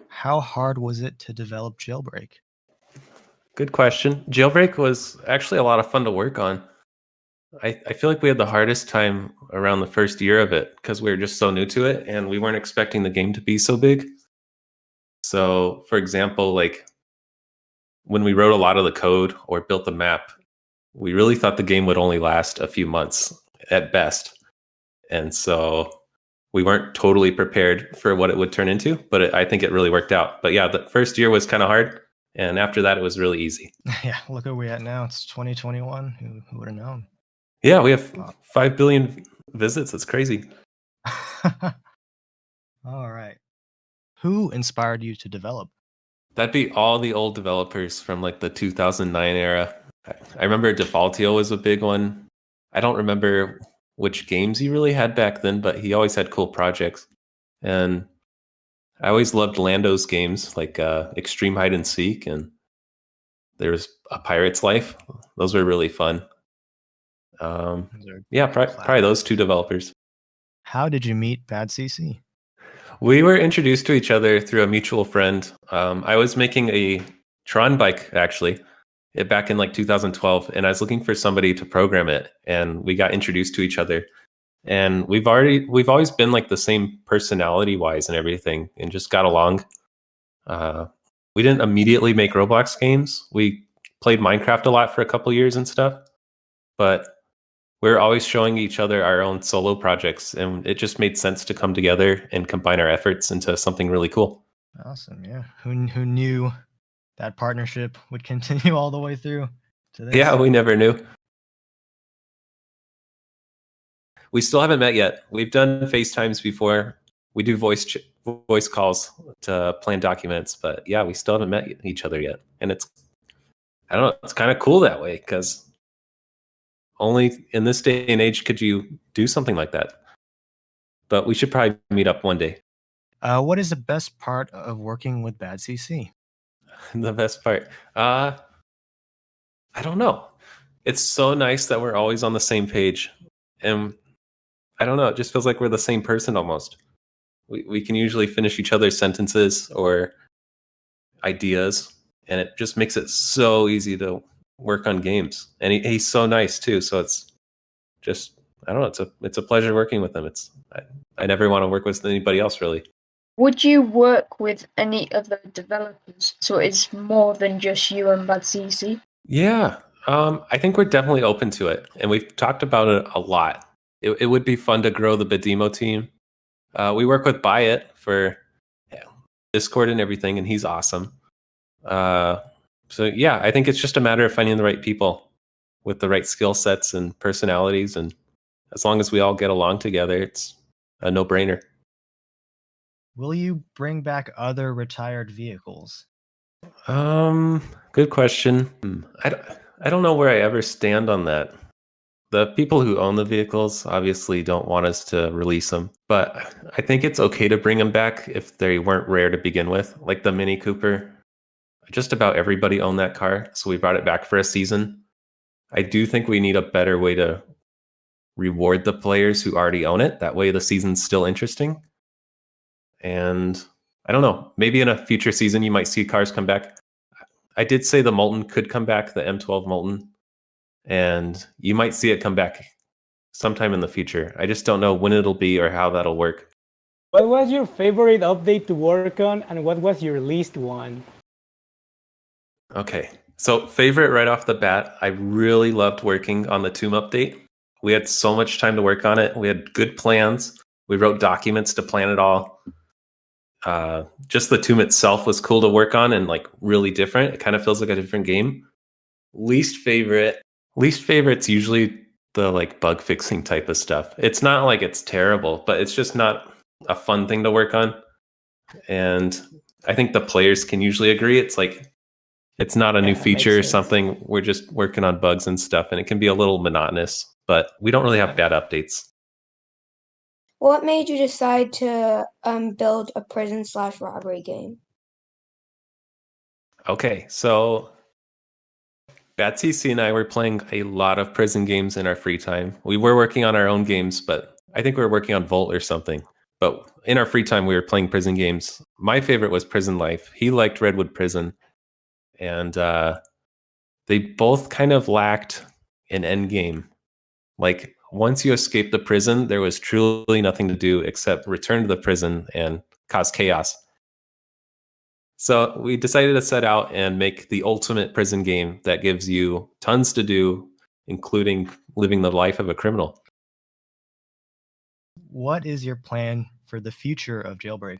How hard was it to develop Jailbreak? Good question. Jailbreak was actually a lot of fun to work on. I feel like we had the hardest time around the first year of it because we were just so new to it and we weren't expecting the game to be so big. So, for example, like when we wrote a lot of the code or built the map, we really thought the game would only last a few months at best. And so we weren't totally prepared for what it would turn into, but I think it really worked out. But yeah, the first year was kind of hard. And after that, it was really easy. Yeah, look where we're at now. It's 2021. Who would have known? Yeah, we have 5 billion visits. That's crazy. All right. Who inspired you to develop? That'd be all the old developers from like the 2009 era. I remember Defaultio was a big one. I don't remember which games he really had back then, but he always had cool projects. And I always loved Lando's games, like Extreme Hide and Seek, and there was A Pirate's Life. Those were really fun. Yeah, probably those two developers. How did you meet Bad CC? We were introduced to each other through a mutual friend. I was making a Tron bike, actually, back in like 2012, and I was looking for somebody to program it, and we got introduced to each other. And we've always been like the same personality wise and everything, and just got along. We didn't immediately make Roblox games. We played Minecraft a lot for a couple years and stuff, but we're always showing each other our own solo projects, and it just made sense to come together and combine our efforts into something really cool. Awesome, yeah. Who knew that partnership would continue all the way through to this? Yeah, we never knew. We still haven't met yet. We've done FaceTimes before. We do voice calls to plan documents, but yeah, we still haven't met each other yet. And it's kind of cool that way, because only in this day and age could you do something like that. But we should probably meet up one day. What is the best part of working with Bad CC? The best part? I don't know. It's so nice that we're always on the same page. And I don't know, it just feels like we're the same person almost. We can usually finish each other's sentences or ideas, and it just makes it so easy to work on games. And he's so nice too, so it's just, I don't know, it's a pleasure working with him. I never want to work with anybody else, really. Would you work with any other developers, so it's more than just you and Bad CC? Yeah, I think we're definitely open to it, and we've talked about it a lot. It would be fun to grow the Badimo team. We work with Byet for Discord and everything, and he's awesome. So yeah, I think it's just a matter of finding the right people with the right skill sets and personalities, and as long as we all get along together, it's a no-brainer. Will you bring back other retired vehicles? Good question. I don't know where I ever stand on that. The people who own the vehicles obviously don't want us to release them, but I think it's okay to bring them back if they weren't rare to begin with, like the Mini Cooper. Just about everybody owned that car, so we brought it back for a season. I do think we need a better way to reward the players who already own it. That way the season's still interesting. And I don't know, maybe in a future season you might see cars come back. I did say the Molten could come back, the M12 Molten, and you might see it come back sometime in the future. I just don't know when it'll be or how that'll work. What was your favorite update to work on, and what was your least one? Okay, so favorite right off the bat, I really loved working on the Tomb update. We had so much time to work on it. We had good plans. We wrote documents to plan it all. Just the Tomb itself was cool to work on and like really different. It kind of feels like a different game. Least favorite's usually the like bug fixing type of stuff. It's not like it's terrible, but it's just not a fun thing to work on. And I think the players can usually agree. It's like, it's not a new feature or something. We're just working on bugs and stuff, and it can be a little monotonous, but we don't really have bad updates. What made you decide to build a prison/robbery game? Okay, so Bad CC and I were playing a lot of prison games in our free time. We were working on our own games, but I think we were working on Volt or something. But in our free time, we were playing prison games. My favorite was Prison Life. He liked Redwood Prison. And they both kind of lacked an end game. Like, once you escape the prison, there was truly nothing to do except return to the prison and cause chaos. So we decided to set out and make the ultimate prison game that gives you tons to do, including living the life of a criminal. What is your plan for the future of Jailbreak?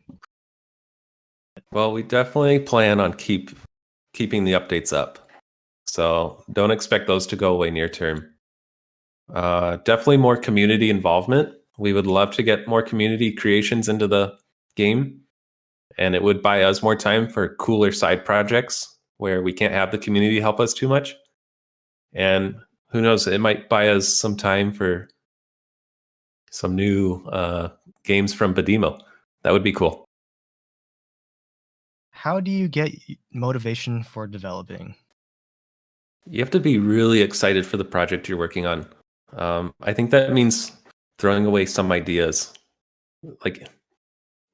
Well, we definitely plan on keeping the updates up. So don't expect those to go away near term. Definitely more community involvement. We would love to get more community creations into the game, and it would buy us more time for cooler side projects where we can't have the community help us too much. And who knows, it might buy us some time for some new games from Badimo. That would be cool. How do you get motivation for developing? You have to be really excited for the project you're working on. I think that means throwing away some ideas. Like,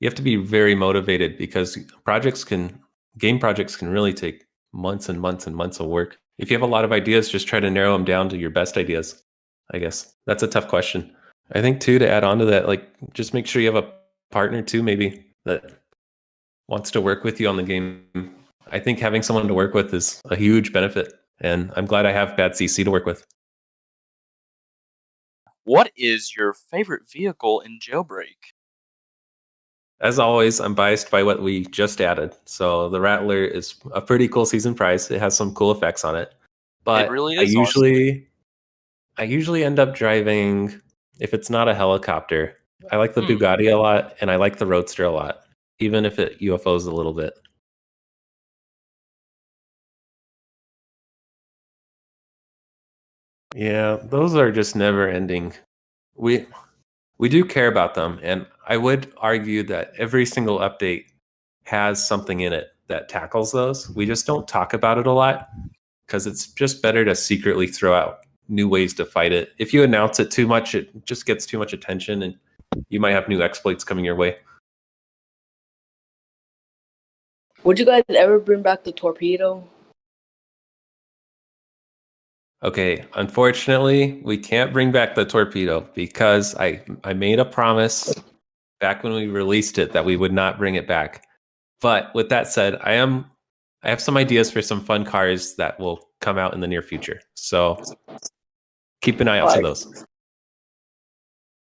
you have to be very motivated because game projects can really take months and months and months of work. If you have a lot of ideas, just try to narrow them down to your best ideas. I guess that's a tough question. I think too, to add on to that, like, just make sure you have a partner too, maybe, that wants to work with you on the game. I think having someone to work with is a huge benefit, and I'm glad I have Bad CC to work with. What is your favorite vehicle in Jailbreak? As always, I'm biased by what we just added. So the Rattler is a pretty cool season prize. It has some cool effects on it. But It really I is usually end up driving, if it's not a helicopter, I like the Bugatti a lot, and I like the Roadster a lot, even if it UFOs a little bit. Yeah, those are just never ending. We do care about them, and I would argue that every single update has something in it that tackles those. We just don't talk about it a lot because it's just better to secretly throw out new ways to fight it. If you announce it too much, it just gets too much attention, and you might have new exploits coming your way. Would you guys ever bring back the torpedo? Okay, unfortunately, we can't bring back the torpedo because I made a promise back when we released it that we would not bring it back. But with that said, I have some ideas for some fun cars that will come out in the near future. So keep an eye out for those.